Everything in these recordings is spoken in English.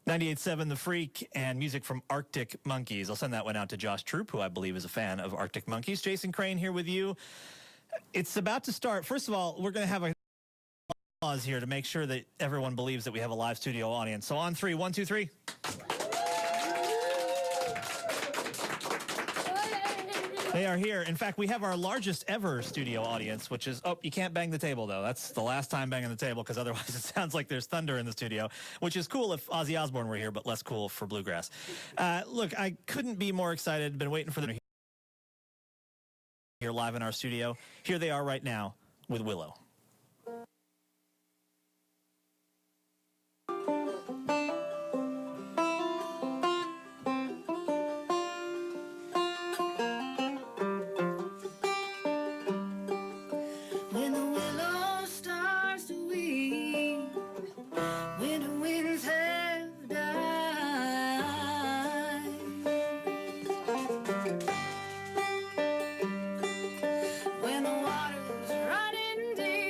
98.7 The Freq and music from Arctic Monkeys. I'll send that one out to Josh Troop, who I believe is a fan of Arctic Monkeys. Jason Crane here with you. It's about to start. First of all, we're going to have a pause here to make sure that everyone believes that we have a live studio audience. So on three, 1, 2, 3. They are here. In fact, we have our largest ever studio audience, which is, oh, you can't bang the table, though. That's the last time banging the table, because otherwise it sounds like there's thunder in the studio, which is cool if Ozzy Osbourne were here, but less cool for bluegrass. Look, I couldn't be more excited. Been waiting for them here live in our studio. Here they are right now with Willow. When the willow starts to weep, when the winds have died, when the water's running deep.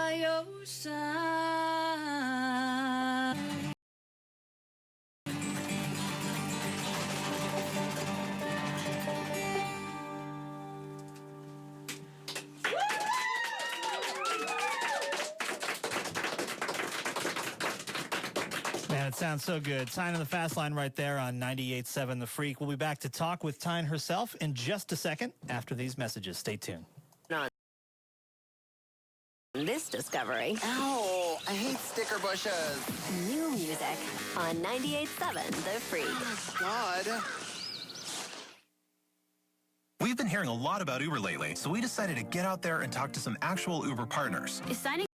by your side. Man, it sounds so good. Tyne on the Fast Line right there on 98.7 The Freq. We'll be back to talk with Tyne herself in just a second after these messages. Stay tuned. This discovery. Ow, I hate sticker bushes. New music on 98.7 The Freq. Oh, God. We've been hearing a lot about Uber lately, so we decided to get out there and talk to some actual Uber partners. Is signing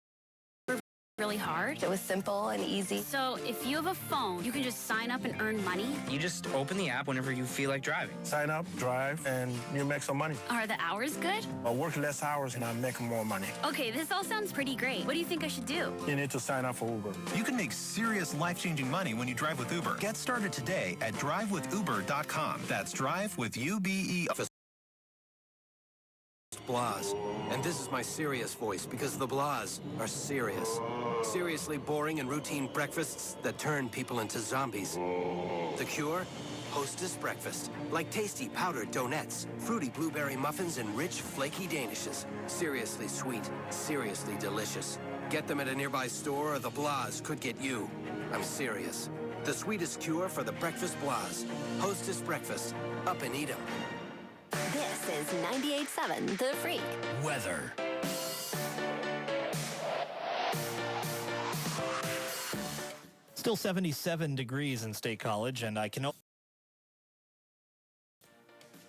really hard? It was simple and easy. So if you have a phone, you can just sign up and earn money? You just open the app whenever you feel like driving. Sign up, drive, and you make some money. Are the hours good? I work less hours and I make more money. Okay, this all sounds pretty great. What do you think I should do? You need to sign up for Uber. You can make serious life-changing money when you drive with Uber. Get started today at drivewithuber.com. That's drive with UBE. Blahs. And this is my serious voice because the Blahs are serious. Seriously boring and routine breakfasts that turn people into zombies. The Cure? Hostess breakfast. Like tasty powdered donuts, fruity blueberry muffins, and rich, flaky danishes. Seriously sweet, seriously delicious. Get them at a nearby store or the Blahs could get you. I'm serious. The sweetest cure for the breakfast Blahs. Hostess breakfast. Up and eat 'em. This is 98.7 The Freq. Weather. Still 77 degrees in State College, and I can...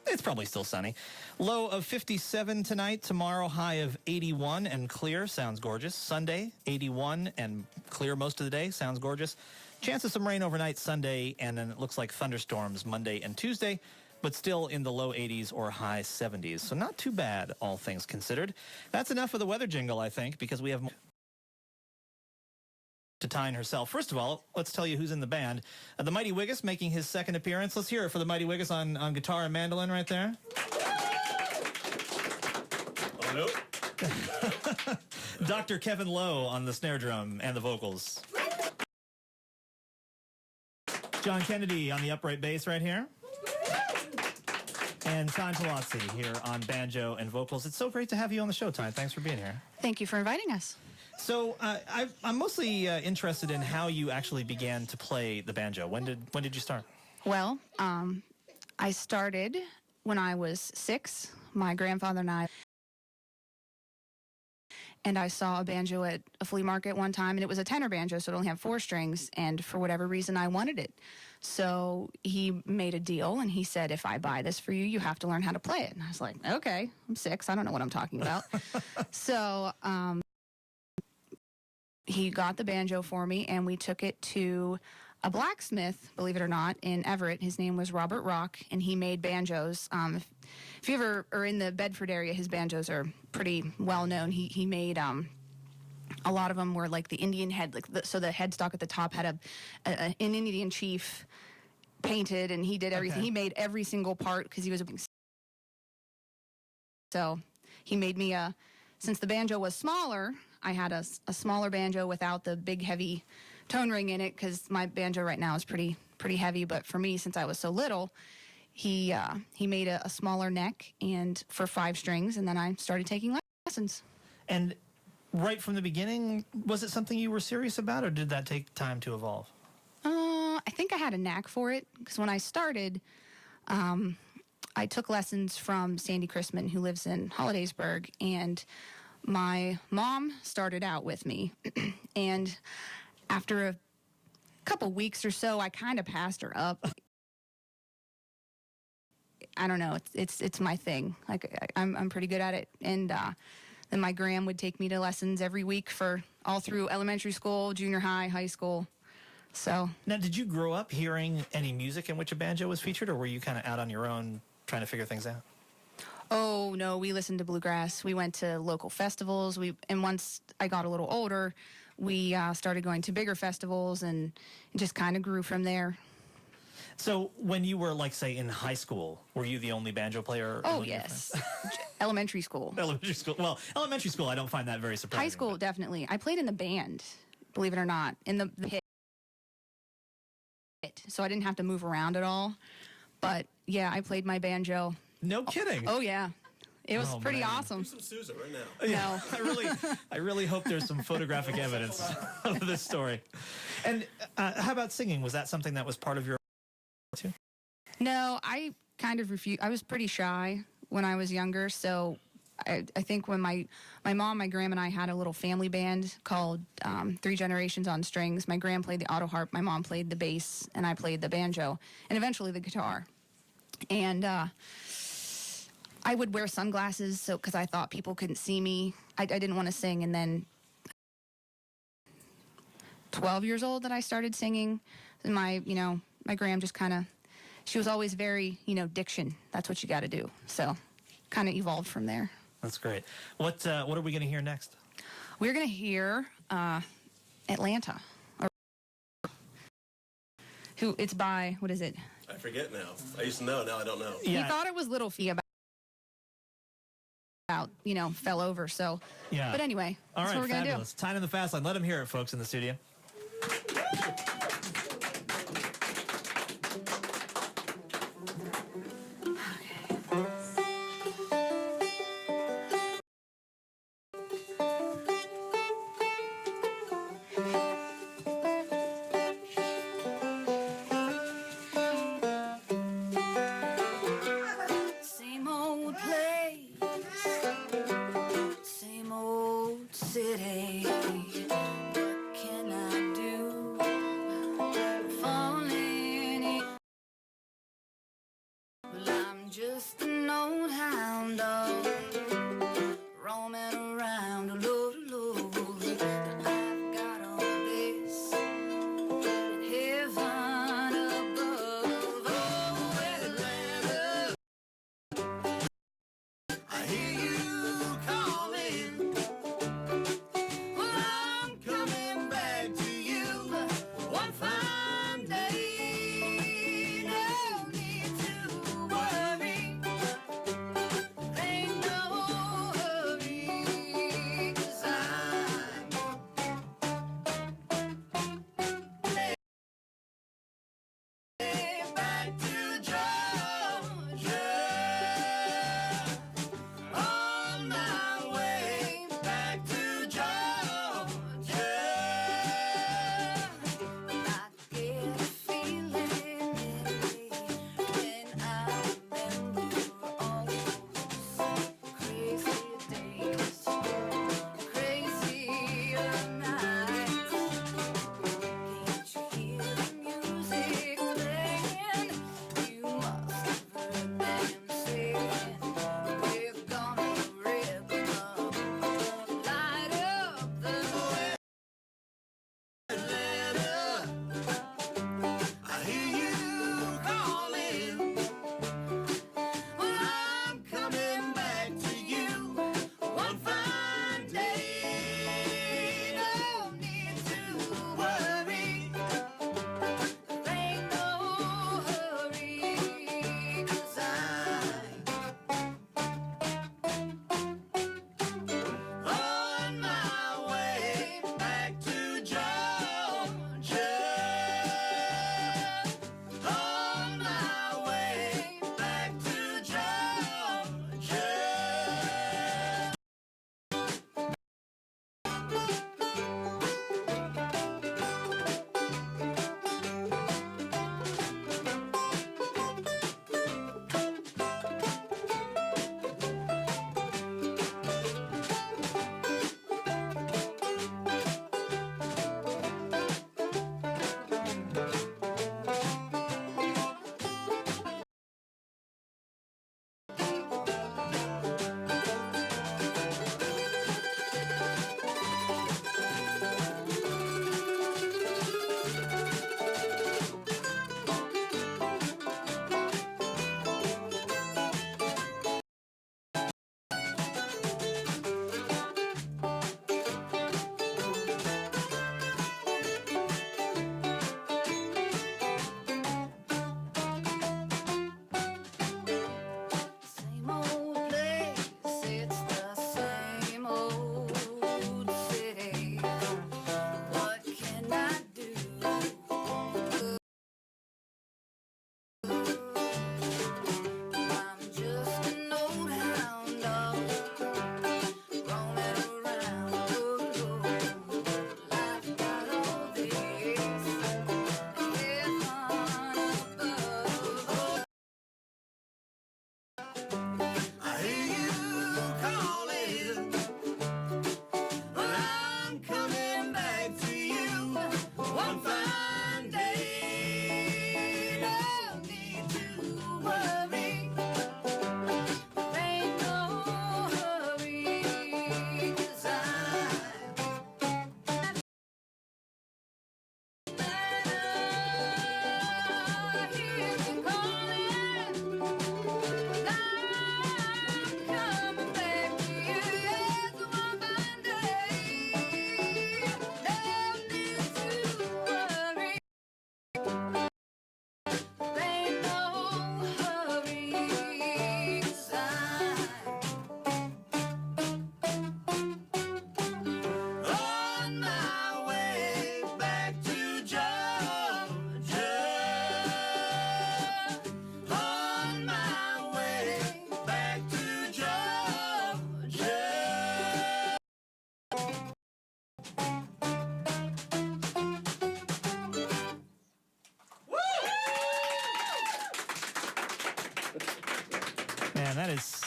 It's probably still sunny. Low of 57 tonight. Tomorrow, high of 81 and clear. Sounds gorgeous. Sunday, 81 and clear most of the day. Sounds gorgeous. Chance of some rain overnight Sunday, and then it looks like thunderstorms Monday and Tuesday, but still in the low 80s or high 70s. So not too bad, all things considered. That's enough of the weather jingle, I think, because we have more to Tyne herself. First of all, let's tell you who's in the band. The Mighty Wiggus making his second appearance. Let's hear it for the Mighty Wiggus on guitar and mandolin right there. Oh, no. Dr. Kevin Lowe on the snare drum and the vocals. John Kennedy on the upright bass right here. And Tyne Palazzi here on banjo and vocals. It's so great to have you on the show, Tyne. Thanks for being here. Thank you for inviting us. So I'm mostly interested in how you actually began to play the banjo. When did you start? Well, I started when I was 6. My grandfather and I saw a banjo at a flea market one time, and it was a tenor banjo, so it only had 4 strings, and for whatever reason, I wanted it. So he made a deal, and he said, if I buy this for you, you have to learn how to play it. And I was like, okay, I'm 6. I don't know what I'm talking about. So he got the banjo for me, and we took it to a blacksmith, believe it or not, in Everett. His name was Robert Rock, and he made banjos. If you ever are in the Bedford area, his banjos are pretty well known. He made a lot of them were like the Indian head, so the headstock at the top had an Indian chief painted, and he did everything. Okay. He made every single part because he was so he made me since the banjo was smaller, I had a smaller banjo without the big heavy tone ring in it, because my banjo right now is pretty heavy. But for me, since I was so little, he made a smaller neck and for 5 strings, and then I started taking lessons. And right from the beginning, was it something you were serious about, or did that take time to evolve? I think I had a knack for it, because when I started, I took lessons from Sandy Chrisman, who lives in Hollidaysburg, and my mom started out with me. And after a couple weeks or so, I kind of passed her up. I don't know. It's my thing. Like I'm pretty good at it. And then my gram would take me to lessons every week for all through elementary school, junior high, high school. So now, did you grow up hearing any music in which a banjo was featured, or were you kind of out on your own trying to figure things out? Oh no, we listened to bluegrass. We went to local festivals. And once I got a little older, we started going to bigger festivals, and it just kind of grew from there. So when you were, like, say, in high school, were you the only banjo player? Oh, among your yes. friends? Elementary school. Elementary school. Well, elementary school, I don't find that very surprising. High school, but- definitely. I played in the band, believe it or not, in the pit. So I didn't have to move around at all. But yeah, I played my banjo. No kidding. Oh yeah. It was Oh, pretty man. awesome. Some Sousa right now. Yeah, I really hope there's some photographic evidence of this story. And how about singing? Was that something that was part of your too? No, I kind of refused. I was pretty shy when I was younger, so I think when my mom, my grandma, and I had a little family band called Three Generations on Strings. My grand played the auto harp, my mom played the bass, and I played the banjo, and eventually the guitar. And I would wear sunglasses because I thought people couldn't see me. I didn't want to sing, and then 12 years old that I started singing. And my gram just kind of, she was always very, diction. That's what you got to do. So kind of evolved from there. That's great. What are we going to hear next? We're going to hear Atlanta. Who it's by, what is it? I forget now. I used to know, now I don't know. Yeah. He thought it was Little Fee about fell over. So, yeah. But anyway, all that's right, what we're going to do. fabulous. Time in the fast lane. Let them hear it, folks, in the studio. Same old place, same old city. What can I do?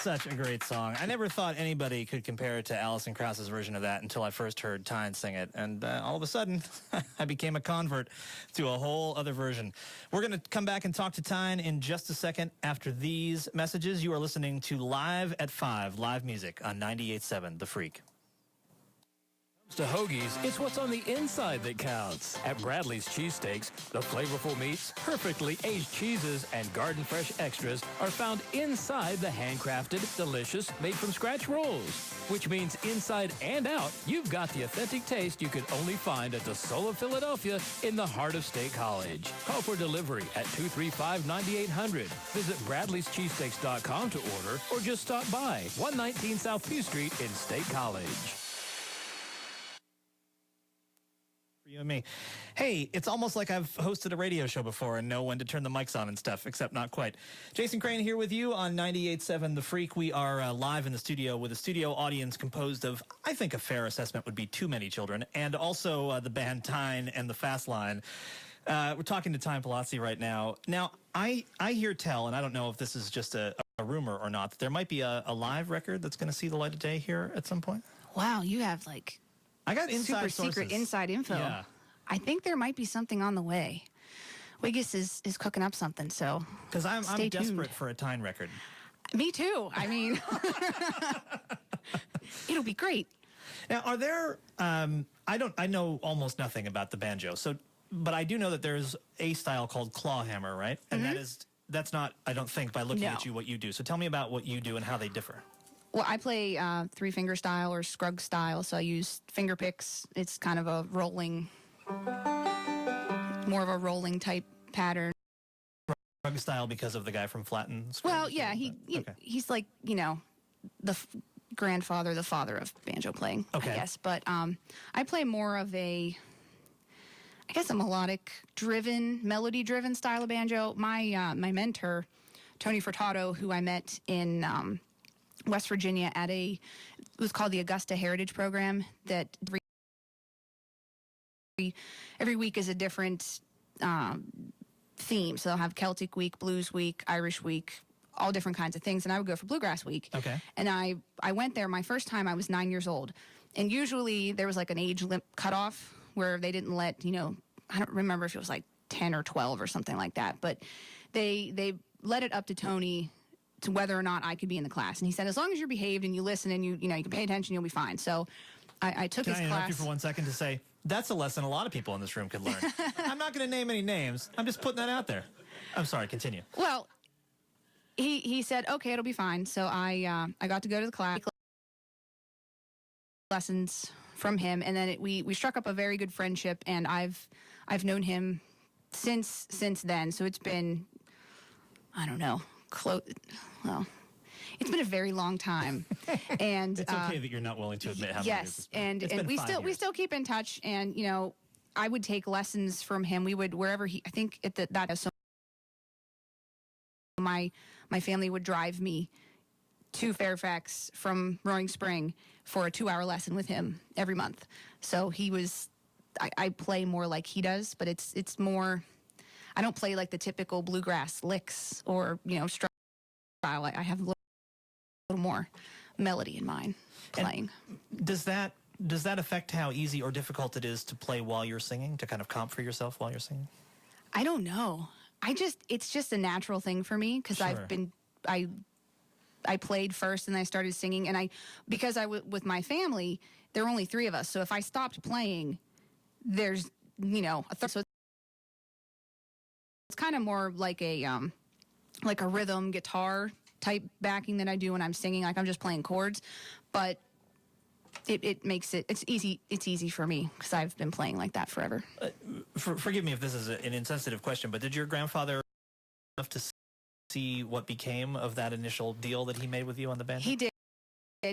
such a great song. I never thought anybody could compare it to Alison Krauss's version of that until I first heard Tyne sing it. And all of a sudden, I became a convert to a whole other version. We're going to come back and talk to Tyne in just a second after these messages. You are listening to Live at 5, live music on 98.7 The Freq. To hoagies, it's what's on the inside that counts. At Bradley's Cheesesteaks, the flavorful meats, perfectly aged cheeses, and garden fresh extras are found inside the handcrafted, delicious, made-from-scratch rolls. Which means inside and out, you've got the authentic taste you could only find at the Soul of Philadelphia in the heart of State College. Call for delivery at 235-9800. Visit Bradley'sCheesesteaks.com to order or just stop by 119 South P Street in State College. You and me. Hey, it's almost like I've hosted a radio show before and know when to turn the mics on and stuff, except not quite. Jason Crane here with you on 98.7 The Freq. We are live in the studio with a studio audience composed of, I think a fair assessment would be too many children, and also the band Tyne and the Fast Line. We're talking to Tyne Palazzi right now. Now, I hear tell, and I don't know if this is just a rumor or not, that there might be a live record that's going to see the light of day here at some point. Wow, you have like... I got inside super secret inside info. Yeah. I think there might be something on the way. Wiggis is cooking up something, so because I'm stay desperate tuned. for a Tyne record. Me too. I mean, it'll be great. Now, are there? I know almost nothing about the banjo, but I do know that there's a style called clawhammer, right? And that's not, I don't think, by looking at you, what you do. So tell me about what you do and how they differ. Well, I play three-finger style or scrug style, so I use finger picks. It's kind of a rolling, more of a rolling type pattern. Scrug style because of the guy from Flatten? Well, yeah, he's like, the grandfather, the father of banjo playing, I guess. But I play more of a melodic-driven, melody-driven style of banjo. My mentor, Tony Furtado, who I met in... West Virginia at it was called the Augusta Heritage Program, that every week is a different theme. So they'll have Celtic Week, Blues Week, Irish Week, all different kinds of things. And I would go for Bluegrass Week. Okay. And I went there my first time. I was 9 years old. And usually there was like an age cutoff where they didn't let, I don't remember if it was like 10 or 12 or something like that. But they let it up to Tony to whether or not I could be in the class. And he said, as long as you're behaved and you listen and you can pay attention, you'll be fine. So I took his class. Can I interrupt you for 1 second to say, that's a lesson a lot of people in this room could learn. I'm not going to name any names. I'm just putting that out there. I'm sorry, continue. Well, he said, okay, it'll be fine. So I got to go to the class, lessons from him. And then we struck up a very good friendship, and I've known him since then. So it's been, I don't know, well, it's been a very long time, and it's okay that you're not willing to admit how many years it's been. and we still keep in touch, and I would take lessons from him. We would wherever I think so my family would drive me to Fairfax from Roaring Spring for a 2-hour lesson with him every month. So I play more like he does, but it's more. I don't play like the typical bluegrass licks or, style. I have a little more melody in mine playing. And does that affect how easy or difficult it is to play while you're singing, to kind of comp for yourself while you're singing? I don't know. It's just a natural thing for me because Sure. I played first and then I started singing, and because with my family, there are only 3 of us. So if I stopped playing, there's, a third. So it's kind of more like a rhythm guitar type backing that I do when I'm singing. Like I'm just playing chords, but it makes it's easy for me because I've been playing like that forever. Forgive me if this is an insensitive question, but did your grandfather enough to see what became of that initial deal that he made with you on the banjo? He did.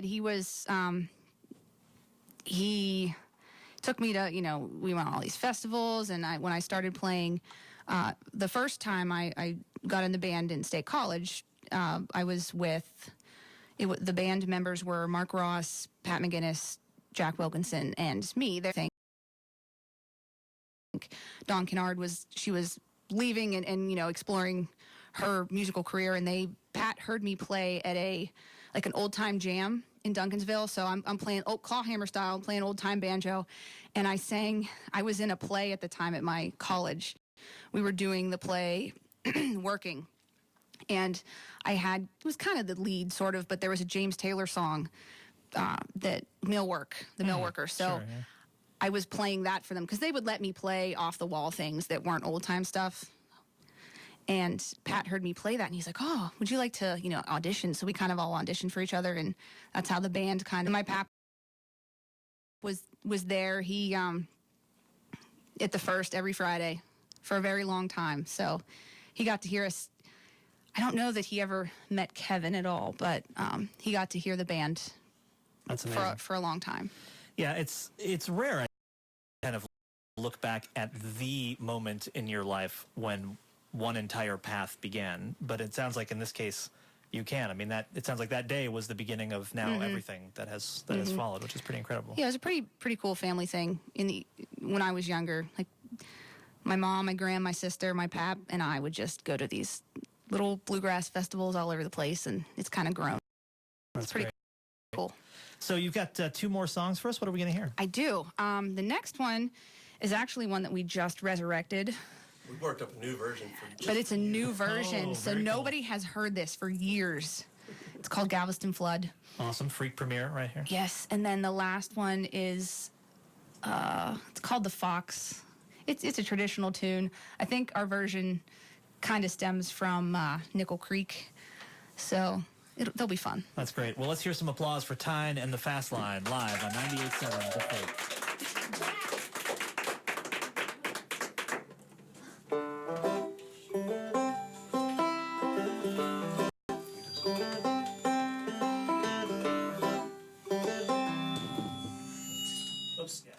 He was he took me to, we went on all these festivals, and when I started playing, the first time I got in the band in State College, I was with, the band members were Mark Ross, Pat McGinnis, Jack Wilkinson, and me. They think Dawn Kennard was leaving and exploring her musical career, and Pat heard me play at a like an old time jam in Duncansville. So I'm playing clawhammer style, I'm playing old time banjo, and I was in a play at the time at my college. We were doing the play Working, and it was kind of the lead sort of, but there was a James Taylor song that Millworker. So Sure, yeah. I was playing that for them because they would let me play off the wall things that weren't old time stuff. And Pat heard me play that, and he's like, "Oh, would you like to, audition?" So we kind of all auditioned for each other, and that's how the band kind of. My pap was there. He at the First every Friday for a very long time, so he got to hear us. I don't know that he ever met Kevin at all, but he got to hear the band. That's amazing. For a long time. Yeah, it's rare. I kind of look back at the moment in your life when one entire path began, but it sounds like in this case you can. I mean, it sounds like that day was the beginning of now everything that has followed, which is pretty incredible. Yeah, it was a pretty cool family thing when I was younger. Like my mom, my grandma, my sister, my pap, and I would just go to these little bluegrass festivals all over the place, and it's kind of grown. That's pretty great. Cool. So you've got 2 more songs for us. What are we going to hear? I do. The next one is actually one that we just resurrected. We worked up a new version for But it's a new version, Oh, so very cool. nobody has heard this for years. It's called Galveston Flood. Awesome. Freq premiere right here. Yes, and then the last one is, it's called The Fox. It's a traditional tune. I think our version kind of stems from Nickel Creek, so they'll be fun. That's great. Well, let's hear some applause for Tyne and the Fast Line live on 98.7 The Freq. Oops. Yeah.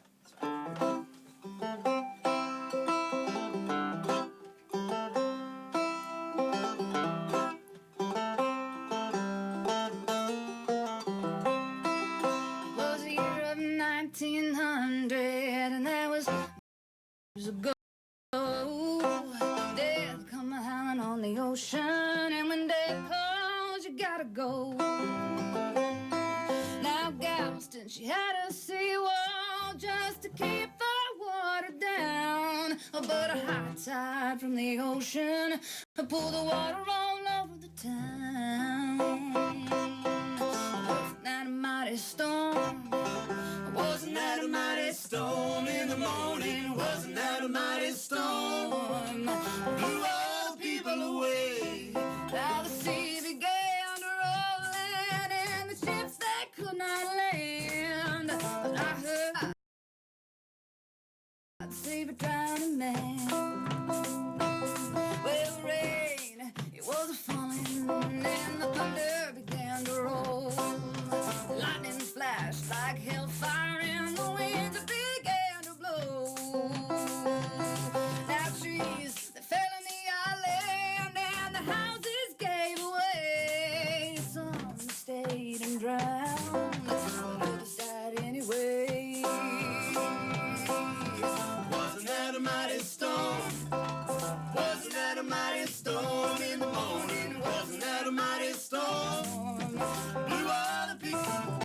Was the year of 1900, and that was years ago. Death come howling on the ocean, and when death calls, you gotta go. Now Galveston, she had a seawall just to keep the water down, but a high tide from the ocean pulled the water all over the town. Wasn't that a mighty storm? Wasn't that a mighty storm in the morning? Wasn't that a mighty storm? Blew all people away. Now the sea began to roll in, and the ships they could not land. But I heard I'd save a drowning man. Well, the rain, it was a falling, and the thunder began to roll. Lightning flashed like hellfire, and the winds began to blow. Now trees, they fell in the island, and the houses gave away. Some stayed and drowned, others died anyway. Wasn't that a mighty storm? Wasn't that a mighty storm in the morning? Wasn't that a mighty storm? Blew all the people.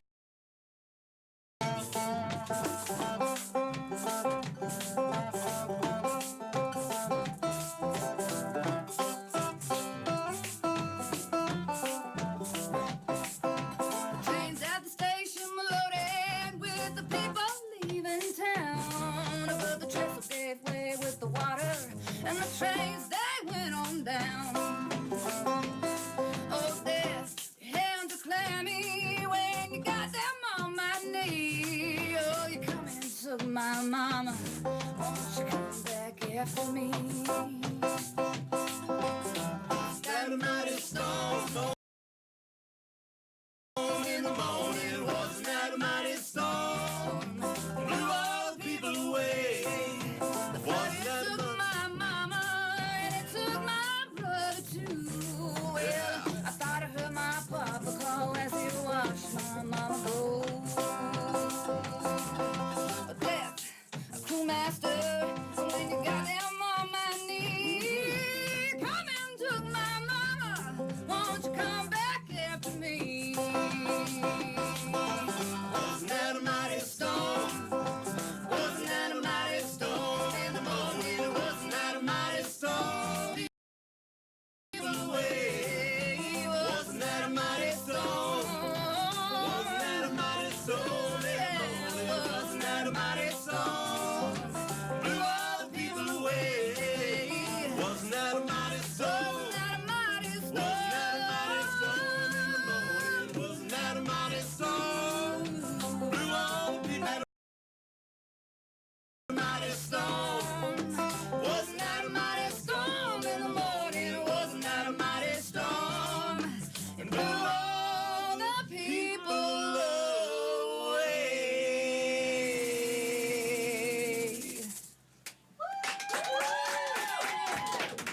Trains at the station were loaded with the people leaving town, but the trestle gave way with the water, and the trains they went on down. Oh, death, your hands are clammy when you got them on my knee. Oh, you come and took my mama, won't you come back after me? That a mighty storm in the morning, wasn't that a mighty storm? Blew all the people away. Wasn't that a took my mama, and it took my brother too. Well, I thought I heard my papa call as he watched my mama go. Death, a crewmaster, when you got them on my knee. Come and took my mama, won't you come back after me? storm blew all the people away. Wasn't that a mighty storm? Wasn't that a mighty storm? Wasn't that a mighty storm in the morning? Wasn't that a mighty storm? Blew all the people away. Mighty storm. Wasn't that a mighty storm in the morning? Wasn't that a mighty storm? And blew all the people away.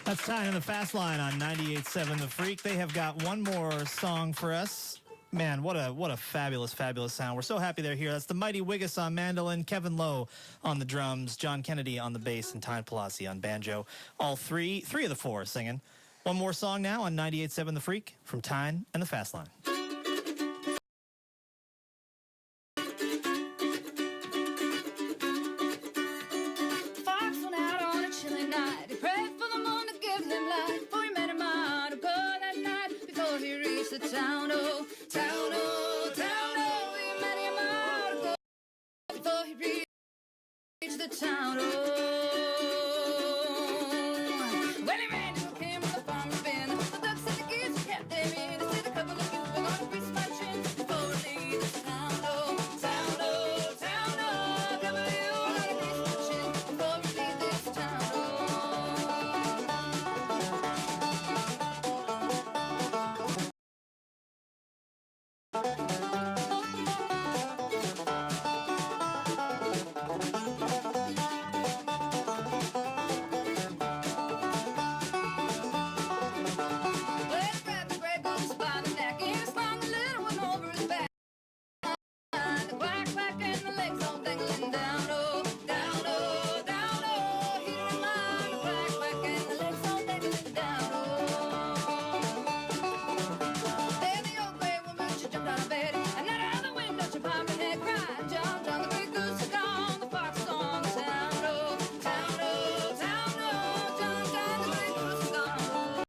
That's Time in the Fast Line on 98.7 The Freak. They have got one more song for us. Man, what a fabulous, fabulous sound. We're so happy they're here. That's the Mighty Wiggis on mandolin, Kevin Lowe on the drums, John Kennedy on the bass, and Tyne Pelosi on banjo. All three of the four singing. One more song now on 98.7 The Freak from Tyne and the Fast Line. Fox went out on a chilly night. He prayed for the moon to give him light. For he met a man who go that night before he reached the town. Oh, town, oh, town, oh. He met a man who go before he reached the town. Oh, well, he ran to a camp with a farmer's bin. The ducks and the geese kept them in. He said a couple of you were going to grease my chin before we leave this town. Oh, town, oh, town, oh. A couple of you were going to grease my chin before we leave this town. Well, he grabbed the gray goose by the neck and he slung the little one over his back. The quack, quack, and the legs all dangling down, oh, down, oh, down, oh. He didn't mind the quack, quack, and the legs all dangling down, oh. Then the old gray woman, she jumped out of bed and out of the window she popped her head, crying, John, John, the gray goose is gone, the fox is on the town, oh, town, oh, town, oh. John, John, the gray goose is gone, oh.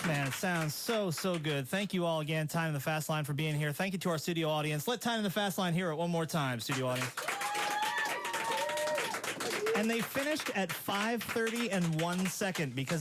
Man, it sounds so good. Thank you all again, Time in the Fast Line, for being here. Thank you to our studio audience. Let Time in the Fast Line hear it one more time, studio audience. And they finished at 5:30 and 1 second because